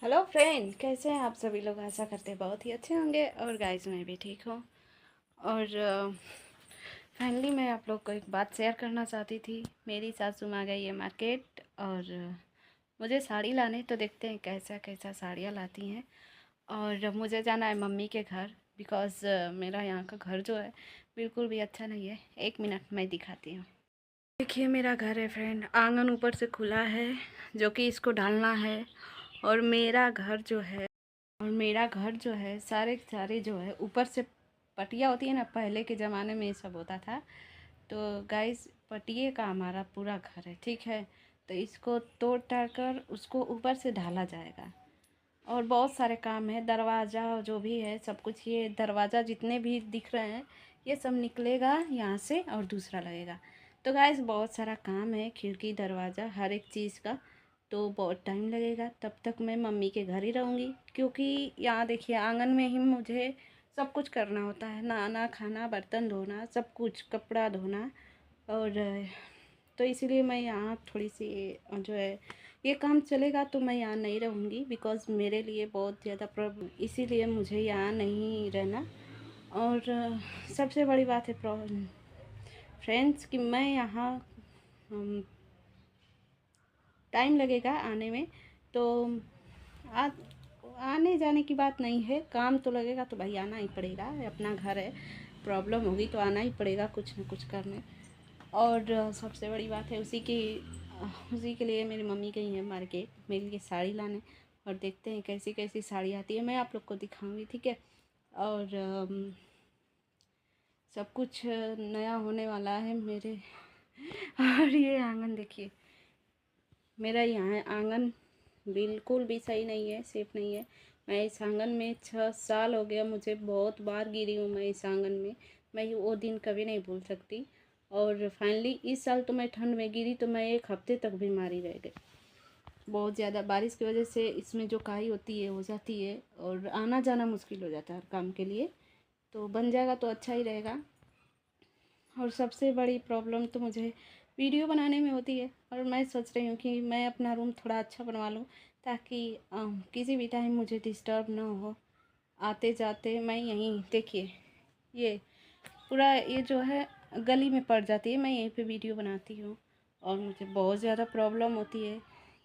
Hello friend, कैसे हैं आप सभी लोग। आशा करते हैं बहुत ही अच्छे होंगे। और गाइस मैं भी ठीक हूँ। और फाइनली मैं आप लोग को एक बात शेयर करना चाहती थी। मेरी सासू माँ गई है मार्केट और मुझे साड़ी लाने, तो देखते हैं कैसा कैसा साड़ियाँ लाती हैं। और मुझे जाना है मम्मी के घर, बिकॉज़ मेरा यहाँ का घर जो है बिल्कुल भी अच्छा नहीं है। 1 मिनट मैं दिखाती हूँ। देखिए मेरा घर है फ्रेंड, आंगन ऊपर से खुला है जो कि इसको डालना है। और मेरा घर जो है सारे सारे जो है ऊपर से पटिया होती है ना, पहले के ज़माने में ये सब होता था। तो गाइस पटिए का हमारा पूरा घर है, ठीक है। तो इसको तोड़ ताड़ कर उसको ऊपर से ढाला जाएगा। और बहुत सारे काम है, दरवाज़ा जो भी है सब कुछ, ये दरवाज़ा जितने भी दिख रहे हैं ये सब निकलेगा यहाँ से और दूसरा लगेगा। तो गाइस बहुत सारा काम है, खिड़की दरवाज़ा हर एक चीज़ का। तो बहुत टाइम लगेगा, तब तक मैं मम्मी के घर ही रहूँगी, क्योंकि यहाँ देखिए आंगन में ही मुझे सब कुछ करना होता है, नहाना खाना बर्तन धोना सब कुछ, कपड़ा धोना। और तो इसीलिए मैं यहाँ थोड़ी सी जो है ये काम चलेगा तो मैं यहाँ नहीं रहूँगी, बिकॉज़ मेरे लिए बहुत ज़्यादा प्रॉब्लम, इसीलिए मुझे यहाँ नहीं रहना। और सबसे बड़ी बात है फ्रेंड्स कि मैं यहाँ टाइम लगेगा आने में। तो आ, आने जाने की बात नहीं है, काम तो लगेगा तो भाई आना ही पड़ेगा, अपना घर है। प्रॉब्लम होगी तो आना ही पड़ेगा कुछ ना कुछ करने। और सबसे बड़ी बात है उसी के लिए मेरी मम्मी गई है मार्केट मेरे लिए साड़ी लाने। और देखते हैं कैसी कैसी साड़ी आती है, मैं आप लोग को दिखाऊंगी, ठीक है। और सब कुछ नया होने वाला है मेरे। और ये आंगन देखिए, मेरा यहाँ आंगन बिल्कुल भी सही नहीं है, सेफ नहीं है। मैं इस आंगन में 6 साल हो गया, मुझे बहुत बार गिरी हूँ मैं इस आंगन में। मैं वो दिन कभी नहीं भूल सकती। और फाइनली इस साल तो मैं ठंड में गिरी तो मैं 1 हफ्ते तक बीमारी रह गई। बहुत ज़्यादा बारिश की वजह से इसमें जो काई होती है हो जाती है, और आना जाना मुश्किल हो जाता है हर काम के लिए। तो बन जाएगा तो अच्छा ही रहेगा। और सबसे बड़ी प्रॉब्लम तो मुझे वीडियो बनाने में होती है। और मैं सोच रही हूँ कि मैं अपना रूम थोड़ा अच्छा बनवा लूँ, ताकि किसी भी टाइम मुझे डिस्टर्ब ना हो। आते जाते मैं यहीं देखिए, ये पूरा ये जो है गली में पड़ जाती है, मैं यहीं पे वीडियो बनाती हूँ। और मुझे बहुत ज़्यादा प्रॉब्लम होती है।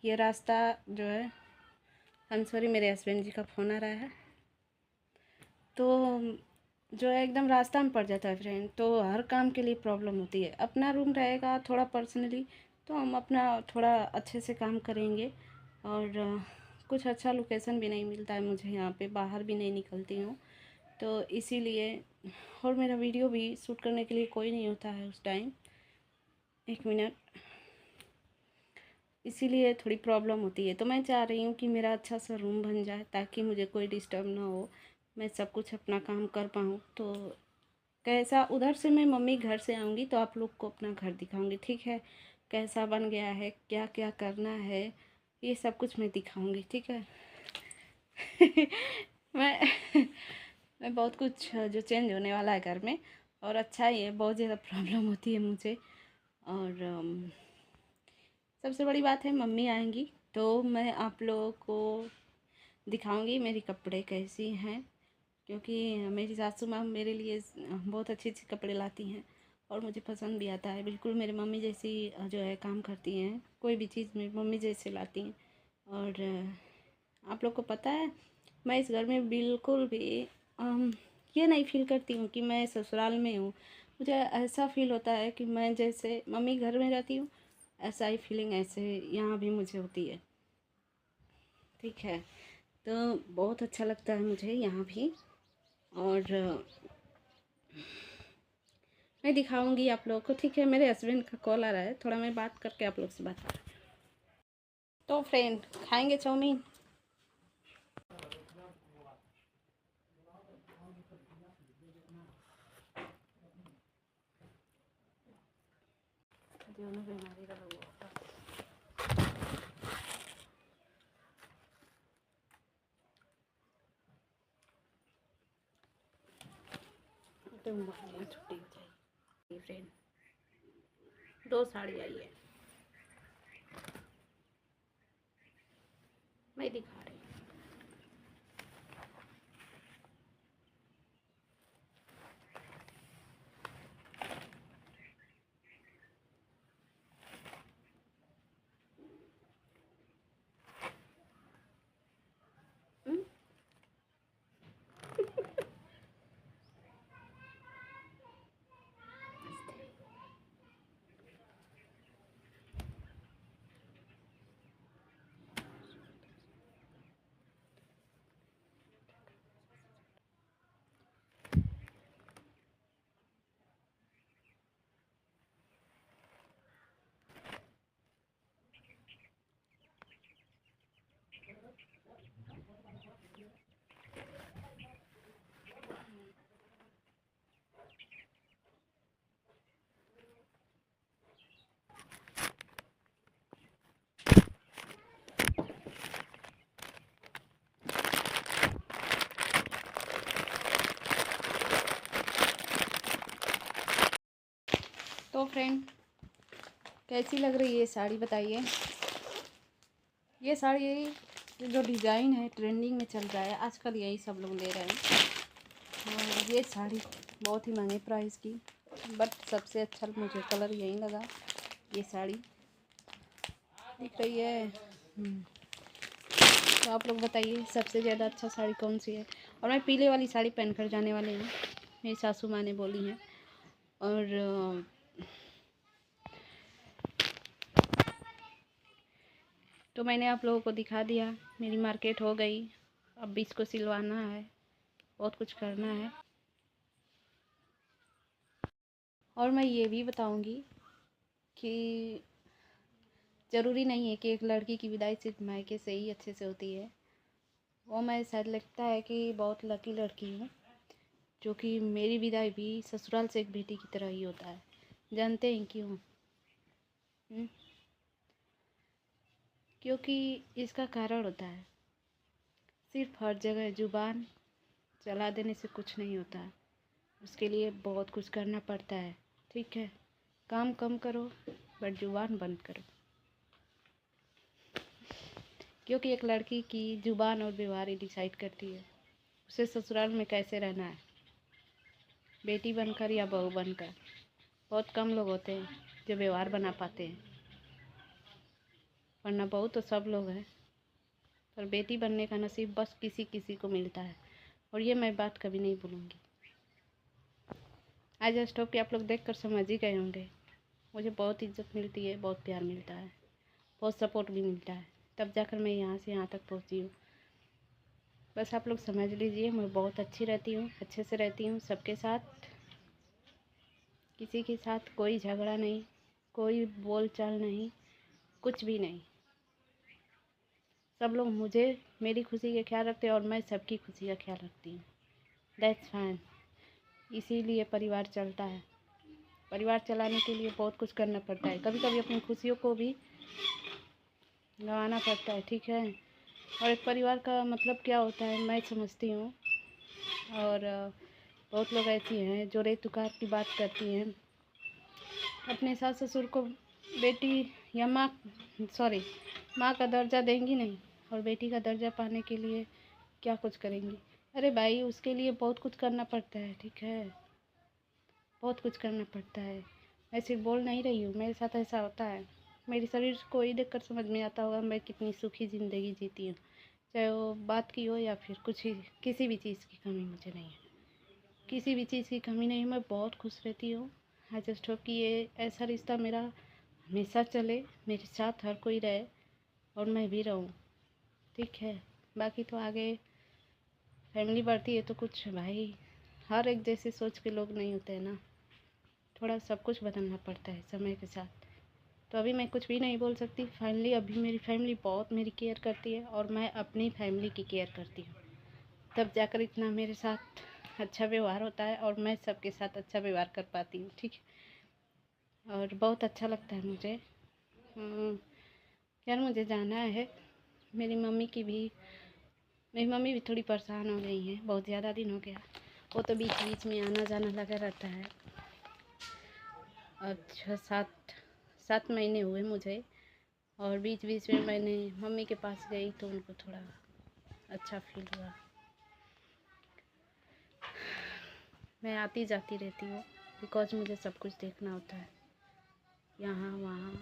ये रास्ता जो है, आई एम सॉरी, मेरे हस्बैंड जी का फ़ोन आ रहा है। तो जो है एकदम रास्ता में पड़ जाता है फ्रेंड, तो हर काम के लिए प्रॉब्लम होती है। अपना रूम रहेगा थोड़ा पर्सनली तो हम अपना थोड़ा अच्छे से काम करेंगे। और कुछ अच्छा लोकेशन भी नहीं मिलता है मुझे, यहाँ पे बाहर भी नहीं निकलती हूँ तो इसीलिए। और मेरा वीडियो भी शूट करने के लिए कोई नहीं होता है उस टाइम। 1 मिनट, इसीलिए थोड़ी प्रॉब्लम होती है। तो मैं चाह रही हूँ कि मेरा अच्छा सा रूम बन जाए, ताकि मुझे कोई डिस्टर्ब ना हो, मैं सब कुछ अपना काम कर पाऊँ। तो कैसा, उधर से मैं मम्मी घर से आऊँगी तो आप लोग को अपना घर दिखाऊँगी, ठीक है। कैसा बन गया है, क्या क्या करना है, ये सब कुछ मैं दिखाऊँगी, ठीक है। मैं मैं बहुत कुछ जो चेंज होने वाला है घर में। और अच्छा ही है, बहुत ज़्यादा प्रॉब्लम होती है मुझे। और सबसे बड़ी बात है मम्मी आएंगी तो मैं आप लोगों को दिखाऊंगी मेरी कपड़े कैसी हैं, क्योंकि मेरी सासू माँ मेरे लिए बहुत अच्छे अच्छे कपड़े लाती हैं। और मुझे पसंद भी आता है, बिल्कुल मेरी मम्मी जैसी जो है काम करती हैं, कोई भी चीज़ मेरी मम्मी जैसे लाती हैं। और आप लोग को पता है, मैं इस घर में बिल्कुल भी ये नहीं फील करती हूँ कि मैं ससुराल में हूँ। मुझे ऐसा फील होता है कि मैं जैसे मम्मी घर में रहती हूँ, ऐसा ही फीलिंग ऐसे यहाँ भी मुझे होती है, ठीक है। तो बहुत अच्छा लगता है मुझे यहाँ भी। और मैं दिखाऊंगी आप लोगों को, ठीक है। मेरे हस्बैंड का कॉल आ रहा है, थोड़ा मैं बात करके आप लोग से बात करूँ। तो फ्रेंड, खाएंगे चाउमीन। छुट्टी हो जाएगी फ्रेंड, 2 साड़ी आई है, मैं दिखा रही हूँ। तो फ्रेंड, कैसी लग रही है ये साड़ी बताइए। ये साड़ी जो डिज़ाइन है ट्रेंडिंग में चल रहा है आजकल, यही सब लोग ले रहे हैं। और ये साड़ी बहुत ही महंगे प्राइस की, बट सबसे अच्छा मुझे कलर यही लगा। ये साड़ी दिख रही है। तो आप लोग बताइए सबसे ज़्यादा अच्छा साड़ी कौन सी है। और मैं पीले वाली साड़ी पहन कर जाने वाली हूँ, मेरी सासू माँ ने बोली है। और तो मैंने आप लोगों को दिखा दिया। मेरी मार्केट हो गई, अब भी इसको सिलवाना है, बहुत कुछ करना है। और मैं ये भी बताऊंगी कि ज़रूरी नहीं है कि एक लड़की की विदाई सिर्फ मायके से ही अच्छे से होती है। वो मैं शायद लगता है कि बहुत लकी लड़की हूँ, जो कि मेरी विदाई भी ससुराल से एक बेटी की तरह ही होता है। जानते हैं क्यों? क्योंकि इसका कारण होता है, सिर्फ हर जगह ज़ुबान चला देने से कुछ नहीं होता है, उसके लिए बहुत कुछ करना पड़ता है। ठीक है, काम कम करो बट ज़ुबान बंद करो। क्योंकि एक लड़की की ज़ुबान और व्यवहार ही डिसाइड करती है उसे ससुराल में कैसे रहना है, बेटी बनकर या बहू बनकर। बहुत कम लोग होते हैं जो व्यवहार बना पाते हैं, वरना बहू तो सब लोग हैं, पर बेटी बनने का नसीब बस किसी किसी को मिलता है। और ये मैं बात कभी नहीं भूलूंगी। आई जस्ट होप कि आप लोग देख कर समझ ही गए होंगे। मुझे बहुत इज्जत मिलती है, बहुत प्यार मिलता है, बहुत सपोर्ट भी मिलता है, तब जाकर मैं यहाँ से यहाँ तक पहुँची हूँ। बस आप लोग समझ लीजिए, मैं बहुत अच्छी रहती हूँ, अच्छे से रहती हूँ सबके साथ। किसी के साथ कोई झगड़ा नहीं, कोई बोल चाल नहीं, कुछ भी नहीं। सब लोग मुझे, मेरी खुशी का ख्याल रखते हैं और मैं सबकी खुशी का ख्याल रखती हूँ। That's fine. इसीलिए परिवार चलता है। परिवार चलाने के लिए बहुत कुछ करना पड़ता है, कभी कभी अपनी खुशियों को भी गंवाना पड़ता है। ठीक है, और एक परिवार का मतलब क्या होता है मैं समझती हूँ। और बहुत लोग ऐसी हैं जो रेतुकार की बात करती हैं, अपने सास ससुर को बेटी या माँ का दर्जा देंगी नहीं, और बेटी का दर्जा पाने के लिए क्या कुछ करेंगी। अरे भाई, उसके लिए बहुत कुछ करना पड़ता है। ठीक है, बहुत कुछ करना पड़ता है। मैं सिर्फ बोल नहीं रही हूँ, मेरे साथ ऐसा होता है। मेरे शरीर को ही देखकर समझ में आता होगा मैं कितनी सुखी ज़िंदगी जीती हूँ, चाहे वो बात की हो या फिर कुछ ही, किसी भी चीज़ की कमी मुझे नहीं है, किसी भी चीज़ की कमी नहीं। मैं बहुत खुश रहती हूँ। आई जस्ट होप कि ये ऐसा रिश्ता मेरा हमेशा चले, मेरे साथ हर कोई रहे और मैं भी रहूँ। ठीक है, बाकी तो आगे फैमिली बढ़ती है तो कुछ भाई, हर एक जैसे सोच के लोग नहीं होते हैं ना, थोड़ा सब कुछ बदलना पड़ता है समय के साथ। तो अभी मैं कुछ भी नहीं बोल सकती। फाइनली अभी मेरी फैमिली बहुत मेरी केयर करती है और मैं अपनी फैमिली की केयर करती हूँ, तब जाकर इतना मेरे साथ अच्छा व्यवहार होता है और मैं सबके साथ अच्छा व्यवहार कर पाती हूँ। ठीक है, और बहुत अच्छा लगता है मुझे। यार मुझे जाना है, मेरी मम्मी भी थोड़ी परेशान हो गई हैं, बहुत ज़्यादा दिन हो गया। वो तो बीच बीच में आना जाना लगा रहता है। अब 6-7 महीने हुए मुझे, और बीच बीच में मैंने मम्मी के पास गई तो उनको थोड़ा अच्छा फील हुआ। मैं आती जाती रहती हूँ बिकॉज मुझे सब कुछ देखना होता है, यहाँ वहाँ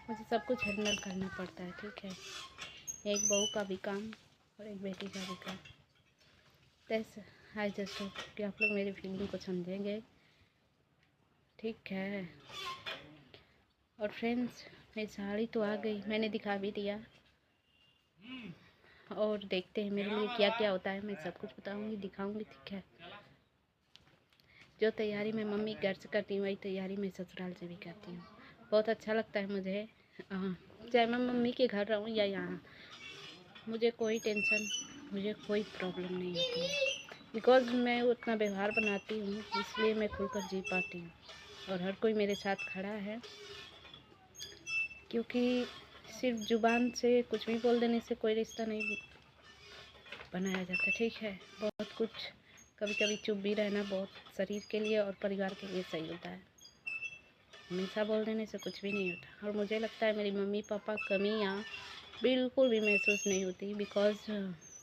मुझे सब कुछ हैंडल करना पड़ता है। ठीक है, एक बहू का भी काम और एक बेटी का भी काम। दैट्स आई जस्ट होप कि आप लोग मेरी फीलिंग को समझेंगे। ठीक है, और फ्रेंड्स, मेरी साड़ी तो आ गई, मैंने दिखा भी दिया, और देखते हैं मेरे लिए क्या क्या होता है। मैं सब कुछ बताऊंगी, दिखाऊंगी। ठीक है, जो तैयारी मैं मम्मी घर से करती हूँ वही तैयारी मैं ससुराल से भी करती हूँ। बहुत अच्छा लगता है मुझे, चाहे मैं मम्मी के घर रहूँ या यहाँ, मुझे कोई टेंशन, मुझे कोई प्रॉब्लम नहीं होती है। बिकॉज़ मैं उतना व्यवहार बनाती हूँ, इसलिए मैं खुलकर जी पाती हूँ और हर कोई मेरे साथ खड़ा है। क्योंकि सिर्फ ज़ुबान से कुछ भी बोल देने से कोई रिश्ता नहीं बनाया जाता। ठीक है, बहुत कुछ कभी कभी चुप भी रहना बहुत शरीर के लिए और परिवार के लिए सही होता है। हमेशा बोल देने से कुछ भी नहीं होता। और मुझे लगता है मेरी मम्मी पापा कमियाँ बिल्कुल भी महसूस नहीं होती, बिकॉज़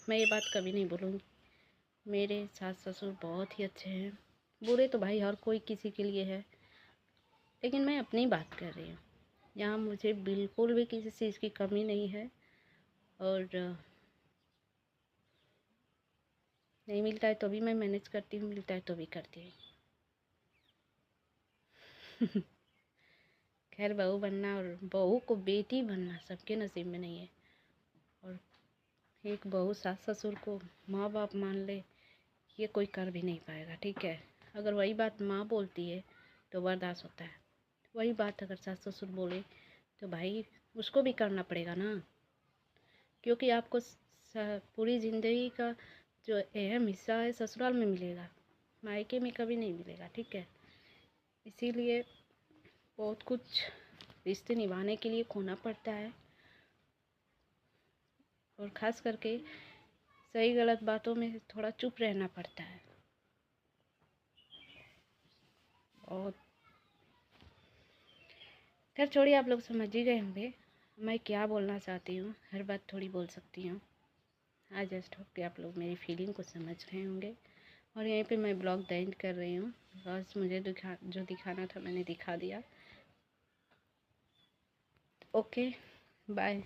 मैं ये बात कभी नहीं बोलूँगी। मेरे सास ससुर बहुत ही अच्छे हैं। बुरे तो भाई हर कोई किसी के लिए है, लेकिन मैं अपनी बात कर रही हूँ। यहाँ मुझे बिल्कुल भी किसी चीज़ की कमी नहीं है, और नहीं मिलता है तो भी मैं मैनेज करती हूँ, मिलता है तो भी करती हूँ। खैर, बहू बनना और बहू को बेटी बनना सबके नसीब में नहीं है। और एक बहू सास ससुर को माँ बाप मान ले, ये कोई कर भी नहीं पाएगा, ठीक है। अगर वही बात माँ बोलती है तो बर्दाश्त होता है, वही बात अगर सास ससुर बोले तो भाई उसको भी करना पड़ेगा ना, क्योंकि आपको पूरी ज़िंदगी का जो अहम हिस्सा है ससुराल में मिलेगा, मायके में कभी नहीं मिलेगा, ठीक है। इसीलिए बहुत कुछ रिश्ते निभाने के लिए खोना पड़ता है, और ख़ास करके सही गलत बातों में थोड़ा चुप रहना पड़ता है। और खैर छोड़िए, आप लोग समझ ही गए होंगे मैं क्या बोलना चाहती हूँ। हर बात थोड़ी बोल सकती हूँ। आई जस्ट होप कि आप लोग मेरी फीलिंग को समझ रहे होंगे। और यहीं पे मैं ब्लॉग द एंड कर रही हूँ, बस मुझे जो दिखाना था मैंने दिखा दिया। Okay, bye.